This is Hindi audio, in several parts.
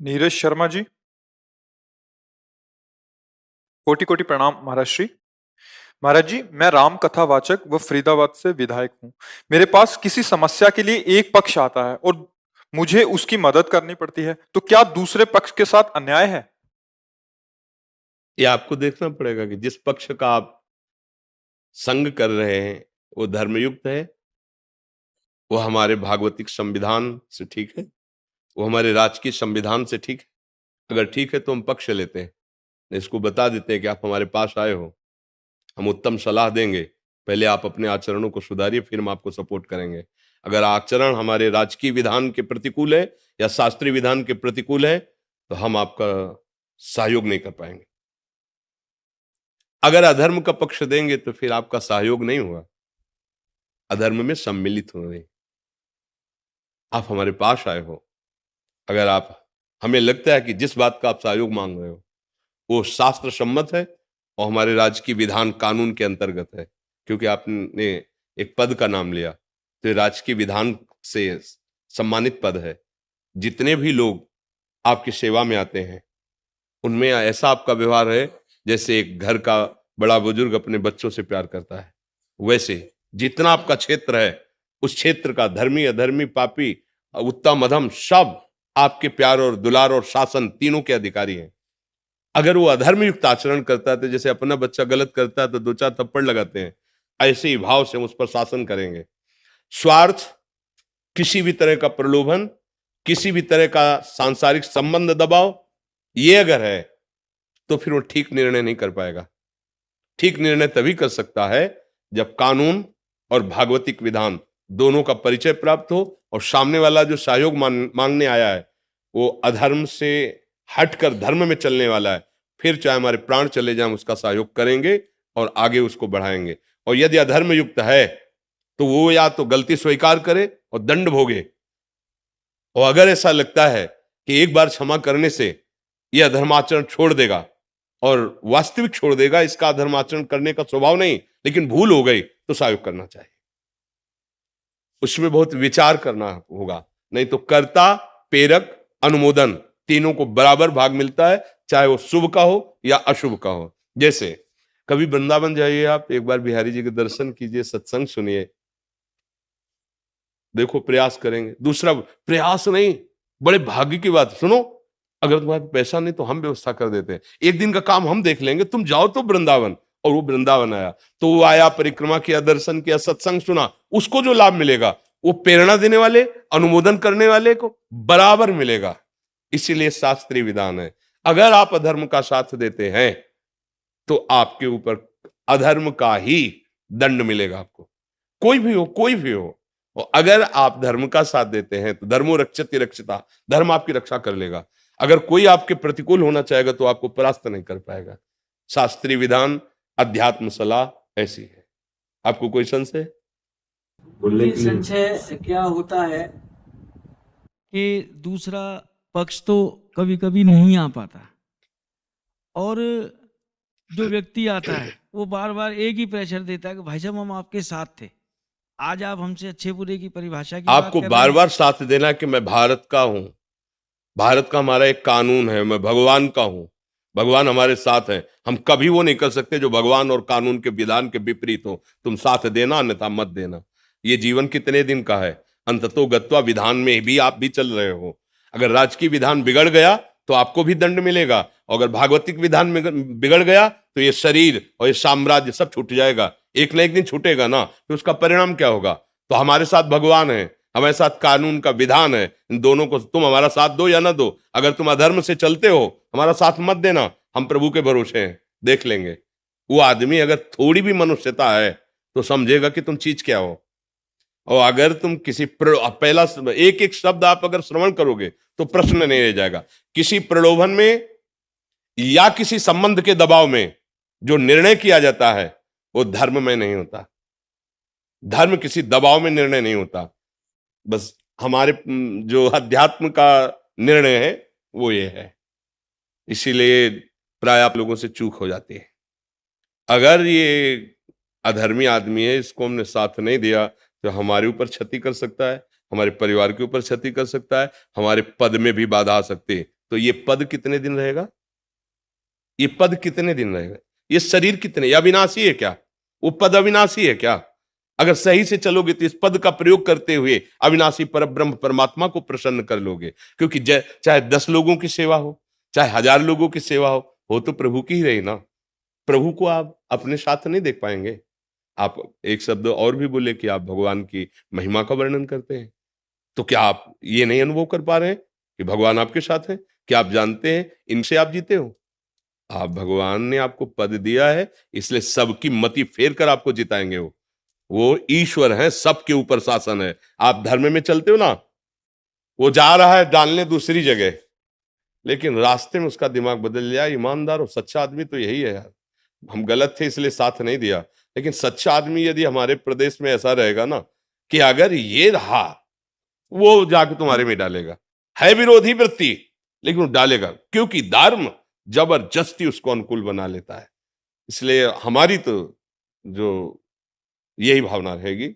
नीरज शर्मा जी, कोटि कोटि प्रणाम महाराज श्री। महाराज जी, मैं राम कथावाचक व फरीदाबाद से विधायक हूँ। मेरे पास किसी समस्या के लिए एक पक्ष आता है और मुझे उसकी मदद करनी पड़ती है, तो क्या दूसरे पक्ष के साथ अन्याय है? ये आपको देखना पड़ेगा कि जिस पक्ष का आप संग कर रहे हैं वो धर्मयुक्त है, वो हमारे भागवतिक संविधान से ठीक है, वो हमारे राजकीय संविधान से ठीक है। अगर ठीक है तो हम पक्ष लेते हैं, इसको बता देते हैं कि आप हमारे पास आए हो, हम उत्तम सलाह देंगे, पहले आप अपने आचरणों को सुधारिए, फिर हम आपको सपोर्ट करेंगे। अगर आचरण हमारे राजकीय विधान के प्रतिकूल है या शास्त्रीय विधान के प्रतिकूल है तो हम आपका सहयोग नहीं कर पाएंगे। अगर अधर्म का पक्ष देंगे तो फिर आपका सहयोग नहीं होगा, अधर्म में सम्मिलित होंगे। आप हमारे पास आए हो, अगर आप हमें लगता है कि जिस बात का आप सहयोग मांग रहे हो वो शास्त्र सम्मत है और हमारे राज्य की विधान कानून के अंतर्गत है, क्योंकि आपने एक पद का नाम लिया तो ये राज्य की विधान से सम्मानित पद है। जितने भी लोग आपकी सेवा में आते हैं उनमें ऐसा आपका व्यवहार है जैसे एक घर का बड़ा बुजुर्ग अपने बच्चों से प्यार करता है, वैसे जितना आपका क्षेत्र है उस क्षेत्र का धर्मी अधर्मी पापी उत्तम अधम सब आपके प्यार और दुलार और शासन तीनों के अधिकारी हैं। अगर वो अधर्म युक्त आचरण करता है तो जैसे अपना बच्चा गलत करता है तो दो चार थप्पड़ लगाते हैं, ऐसे ही भाव से हम उस पर शासन करेंगे। स्वार्थ, किसी भी तरह का प्रलोभन, किसी भी तरह का सांसारिक संबंध दबाव, ये अगर है तो फिर वो ठीक निर्णय नहीं कर पाएगा। ठीक निर्णय तभी कर सकता है जब कानून और भागवतिक विधान दोनों का परिचय प्राप्त हो और सामने वाला जो सहयोग मांगने आया है वो अधर्म से हटकर धर्म में चलने वाला है, फिर चाहे हमारे प्राण चले जाएं उसका सहयोग करेंगे और आगे उसको बढ़ाएंगे। और यदि अधर्म युक्त है तो वो या तो गलती स्वीकार करे और दंड भोगे, और अगर ऐसा लगता है कि एक बार क्षमा करने से यह अधर्माचरण छोड़ देगा और वास्तविक छोड़ देगा, इसका अधर्माचरण करने का स्वभाव नहीं लेकिन भूल हो गई, तो सहयोग करना चाहिए। उसमें बहुत विचार करना होगा, नहीं तो कर्ता प्रेरक अनुमोदन तीनों को बराबर भाग मिलता है, चाहे वो शुभ का हो या अशुभ का हो। जैसे कभी वृंदावन जाइए आप, एक बार बिहारी जी के दर्शन कीजिए, सत्संग सुनिए, देखो प्रयास करेंगे। दूसरा प्रयास नहीं, बड़े भाग्य की बात, सुनो, अगर तुम्हारे पैसा नहीं तो हम व्यवस्था कर देते हैं, एक दिन का काम हम देख लेंगे, तुम जाओ तो वृंदावन। और वो वृंदावन आया तो वो आया, परिक्रमा किया, दर्शन किया, सत्संग सुना, उसको जो लाभ मिलेगा वो प्रेरणा देने वाले अनुमोदन करने वाले को बराबर मिलेगा। इसीलिए शास्त्रीय विधान है, अगर आप अधर्म का साथ देते हैं तो आपके ऊपर अधर्म का ही दंड मिलेगा आपको, कोई भी हो कोई भी हो। और अगर आप धर्म का साथ देते हैं तो धर्मो रक्षति रक्षिता, धर्म आपकी रक्षा कर लेगा। अगर कोई आपके प्रतिकूल होना चाहेगा तो आपको परास्त नहीं कर पाएगा। शास्त्रीय विधान, अध्यात्म सलाह ऐसी है। आपको कोई संशय? ये संशय क्या होता है कि दूसरा पक्ष तो कभी कभी नहीं आ पाता और जो व्यक्ति आता है वो बार बार एक ही प्रेशर देता है कि भाई साहब हम आपके साथ थे, आज आप हमसे अच्छे बुरे की परिभाषा की आपको बात कर बार रहे हैं। बार साथ देना कि मैं भारत का हूं, भारत का हमारा एक कानून है, मैं भगवान का हूं, भगवान हमारे साथ हैं, हम कभी वो नहीं कर सकते जो भगवान और कानून के विधान के विपरीत हो। तुम साथ देना अन्यथा मत देना। ये जीवन कितने दिन का है, अंततो गत्वा विधान में भी आप भी चल रहे हो। अगर राजकीय विधान बिगड़ गया तो आपको भी दंड मिलेगा, और अगर भागवतिक विधान में बिगड़ गया तो ये शरीर और ये साम्राज्य सब छूट जाएगा, एक ना एक दिन छूटेगा ना, तो उसका परिणाम क्या होगा? तो हमारे साथ भगवान है, हमारे साथ कानून का विधान है, इन दोनों को तुम हमारा साथ दो या ना दो। अगर तुम अधर्म से चलते हो हमारा साथ मत देना, हम प्रभु के भरोसे हैं, देख लेंगे। वो आदमी अगर थोड़ी भी मनुष्यता है तो समझेगा कि तुम चीज क्या हो। और अगर तुम किसी पहला एक एक शब्द आप अगर श्रवण करोगे तो प्रश्न नहीं रह जाएगा। किसी प्रलोभन में या किसी संबंध के दबाव में जो निर्णय किया जाता है वो धर्म में नहीं होता। धर्म किसी दबाव में निर्णय नहीं होता, बस हमारे जो अध्यात्म का निर्णय है वो ये है। इसीलिए प्राय आप लोगों से चूक हो जाती है। अगर ये अधर्मी आदमी है, इसको हमने साथ नहीं दिया तो हमारे ऊपर क्षति कर सकता है, हमारे परिवार के ऊपर क्षति कर सकता है, हमारे पद में भी बाधा आ सकती है। तो ये पद कितने दिन रहेगा? ये पद कितने दिन रहेगा? ये शरीर कितने, ये अविनाशी है क्या? वो पद अविनाशी है क्या? अगर सही से चलोगे तो इस पद का प्रयोग करते हुए अविनाशी परब्रह्म परमात्मा को प्रसन्न कर लोगे। क्योंकि चाहे 10 लोगों की सेवा हो, चाहे 1000 लोगों की सेवा हो तो प्रभु की ही रही ना। प्रभु को आप अपने साथ नहीं देख पाएंगे। आप एक शब्द और भी बोले कि आप भगवान की महिमा का वर्णन करते हैं, तो क्या आप ये नहीं अनुभव कर पा रहे हैं कि भगवान आपके साथ हैं? क्या आप जानते हैं इनसे आप जीते हो? आप, भगवान ने आपको पद दिया है, इसलिए सबकी मति फेर कर आपको जिताएंगे। वो ईश्वर है, सबके ऊपर शासन है। आप धर्म में चलते हो ना, वो जा रहा है डालने दूसरी जगह, लेकिन रास्ते में उसका दिमाग बदल गया। ईमानदार और सच्चा आदमी तो यही है यार। हम गलत थे इसलिए साथ नहीं दिया, लेकिन सच्चा आदमी यदि हमारे प्रदेश में ऐसा रहेगा ना कि अगर ये रहा, वो जाके तुम्हारे में डालेगा। है विरोधी वृत्ति, लेकिन वो डालेगा, क्योंकि धर्म जबरदस्ती उसको अनुकूल बना लेता है। इसलिए हमारी तो जो यही भावना रहेगी,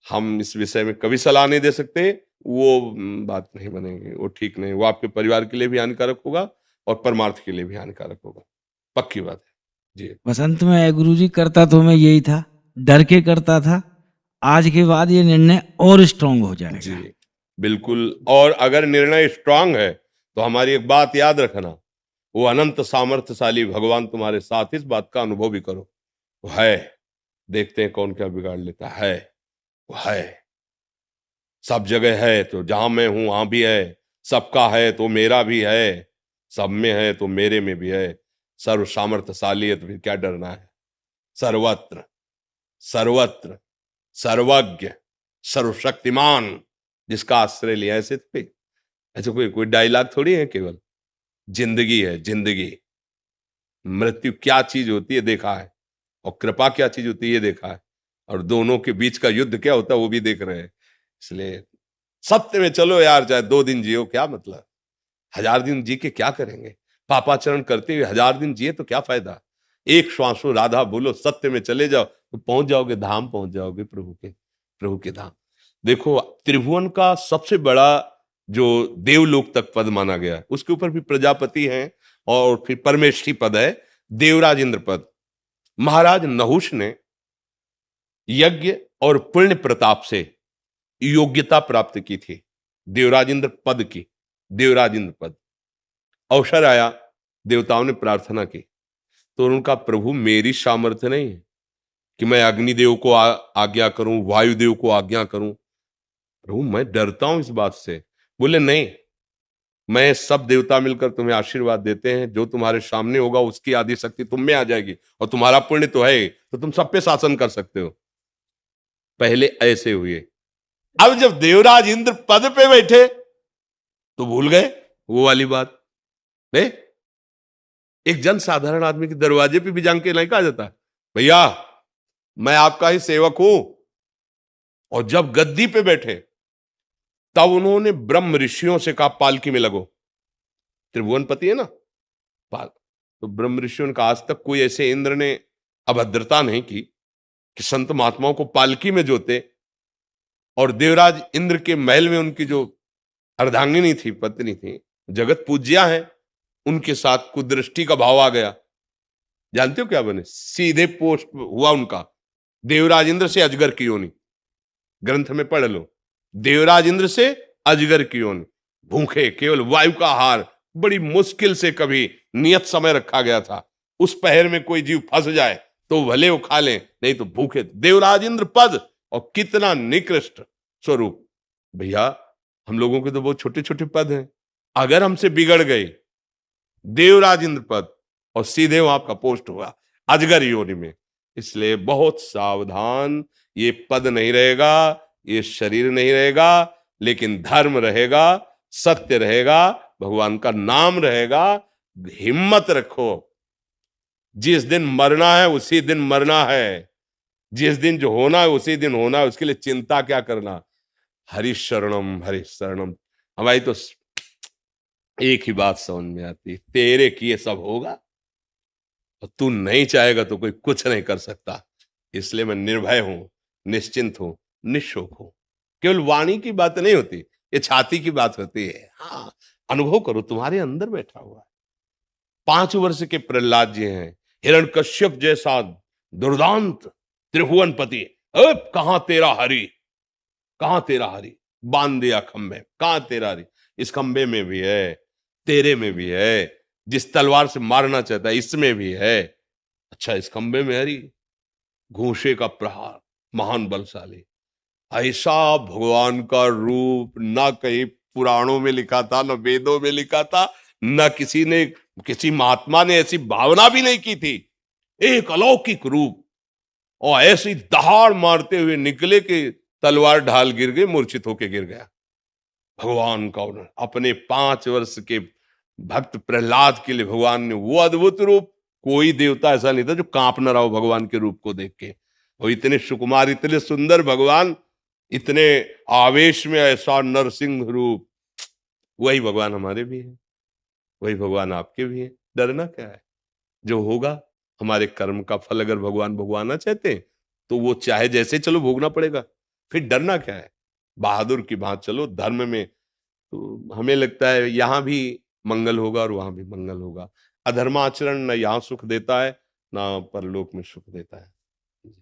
हम इस विषय में कभी सलाह नहीं दे सकते। वो बात नहीं बनेगी, वो ठीक नहीं। वो आपके परिवार के लिए भी हानिकारक होगा और परमार्थ के लिए भी हानिकारक होगा, पक्की बात है जी। बसंत में गुरुजी करता तो मैं यही था, डर के करता था। आज के बाद ये निर्णय और स्ट्रांग हो जाएगा जी बिल्कुल। और अगर निर्णय स्ट्रांग है तो हमारी एक बात याद रखना, वो अनंत सामर्थ्यशाली भगवान तुम्हारे साथ, इस बात का अनुभव भी करो। वो है, देखते हैं कौन क्या बिगाड़ लेता है। वो है, सब जगह है, तो जहां मैं हूं वहां भी है। सबका है तो मेरा भी है, सब में है तो मेरे में भी है। सर्व सामर्थ्यशाली है तो फिर क्या डरना है? सर्वत्र सर्वत्र सर्वज्ञ सर्वशक्तिमान, जिसका आश्रय लिया। ऐसे थोड़ी, ऐसे कोई डायलॉग थोड़ी है केवल। जिंदगी है, जिंदगी। मृत्यु क्या चीज होती है देखा है, और कृपा क्या चीज होती है ये देखा है, और दोनों के बीच का युद्ध क्या होता है वो भी देख रहे हैं। इसलिए सत्य में चलो यार, चाहे 2 दिन जियो क्या मतलब, 1000 दिन जी के क्या करेंगे? पापाचरण करते हुए 1000 दिन जिए तो क्या फायदा? एक श्वासो राधा बोलो, सत्य में चले जाओ तो पहुंच जाओगे धाम, पहुंच जाओगे प्रभु के धाम। देखो, त्रिभुवन का सबसे बड़ा जो देवलोक तक पद माना गया, उसके ऊपर भी प्रजापति हैं और फिर परमेष्ठी पद है, देवराज इंद्र पद। महाराज नहुष ने यज्ञ और पुण्य प्रताप से योग्यता प्राप्त की थी देवराज इंद्र पद की। देवराज इंद्र पद अवसर आया, देवताओं ने प्रार्थना की, तो उनका प्रभु मेरी सामर्थ्य नहीं है कि मैं अग्निदेव को आज्ञा करूं, वायुदेव को आज्ञा करूं। प्रभु मैं डरता हूं इस बात से। बोले नहीं, मैं सब देवता मिलकर तुम्हें आशीर्वाद देते हैं, जो तुम्हारे सामने होगा उसकी आदि शक्ति तुम में आ जाएगी, और तुम्हारा पुण्य तो है तो तुम सब पे शासन कर सकते हो। पहले ऐसे हुए, अब जब देवराज इंद्र पद पे बैठे तो भूल गए वो वाली बात। एक जन साधारण आदमी के दरवाजे पे भी जान के नहीं कहा जाता भैया मैं आपका ही सेवक हूं। और जब गद्दी पे बैठे तब उन्होंने ब्रह्म ऋषियों से कहा पालकी में लगो। त्रिभुवनपति है ना पाल, तो ब्रह्म ऋषियों ने कहा आज तक कोई ऐसे इंद्र ने अभद्रता नहीं की कि संत महात्माओं को पालकी में जोते। और देवराज इंद्र के महल में उनकी जो अर्धांगिनी थी, पत्नी थी, जगत पूज्या है, उनके साथ कुदृष्टि का भाव आ गया। जानते हो क्या बने? सीधे पोस्ट हुआ उनका, देवराज इंद्र से अजगर की योनि। ग्रंथ में पढ़ लो, देवराज इंद्र से अजगर की योनि। भूखे, केवल वायु का आहार बड़ी मुश्किल से कभी नियत समय रखा गया था। उस पहर में कोई जीव फंस जाए तो भले वो खा ले, नहीं तो भूखे। देवराज इंद्र पद, और कितना निकृष्ट स्वरूप। भैया हम लोगों के तो बहुत छोटे छोटे पद हैं, अगर हमसे बिगड़ गए देवराज इंद्र पद और सीधे वहां आपका पोस्ट हुआ अजगर योनि में। इसलिए बहुत सावधान, ये पद नहीं रहेगा, ये शरीर नहीं रहेगा, लेकिन धर्म रहेगा, सत्य रहेगा, भगवान का नाम रहेगा। हिम्मत रखो, जिस दिन मरना है उसी दिन मरना है, जिस दिन जो होना है उसी दिन होना है, उसके लिए चिंता क्या करना। हरि शरणम हरि शरणम। हमारी तो एक ही बात समझ में आती, तेरे किए सब होगा, और तू नहीं चाहेगा तो कोई कुछ नहीं कर सकता। इसलिए मैं निर्भय हूं, निश्चिंत हूं, निशोक हूं। केवल वाणी की बात नहीं होती, ये छाती की बात होती है। हाँ, अनुभव करो, तुम्हारे अंदर बैठा हुआ है। 5 वर्ष के प्रहलाद जी हैं, हिरण्यकश्यप जैसा दुर्दांत त्रिभुवनपति, अब कहां तेरा हरि, कहां तेरा हरि, बांध दिया खंबे, कहां तेरा हरि। इस खंबे में भी है, तेरे में भी है, जिस तलवार से मारना चाहता है इसमें भी है। अच्छा, इस खंबे में हरि, घूंसे का प्रहार, महान बलशाली। ऐसा भगवान का रूप ना कहीं पुराणों में लिखा था, न वेदों में लिखा था, न किसी महात्मा ने ऐसी भावना भी नहीं की थी। एक अलौकिक रूप, और ऐसी दहाड़ मारते हुए निकले कि तलवार ढाल गिर गई, मूर्छित होके गिर गया। भगवान का अपने 5 वर्ष के भक्त प्रहलाद के लिए भगवान ने वो अद्भुत रूप, कोई देवता ऐसा नहीं था जो कांप न रहा हो भगवान के रूप को देख के। वो इतने सुकुमार, इतने सुंदर भगवान, इतने आवेश में ऐसा नरसिंह रूप। वही भगवान हमारे भी है, वही भगवान आपके भी है। डरना क्या है? जो होगा हमारे कर्म का फल, अगर भगवान भोगवाना चाहते हैं तो वो चाहे जैसे चलो भोगना पड़ेगा, फिर डरना क्या है? बहादुर की बात चलो धर्म में, तो हमें लगता है यहां भी मंगल होगा और वहां भी मंगल होगा। अधर्माचरण न यहाँ सुख देता है, ना परलोक में सुख देता है।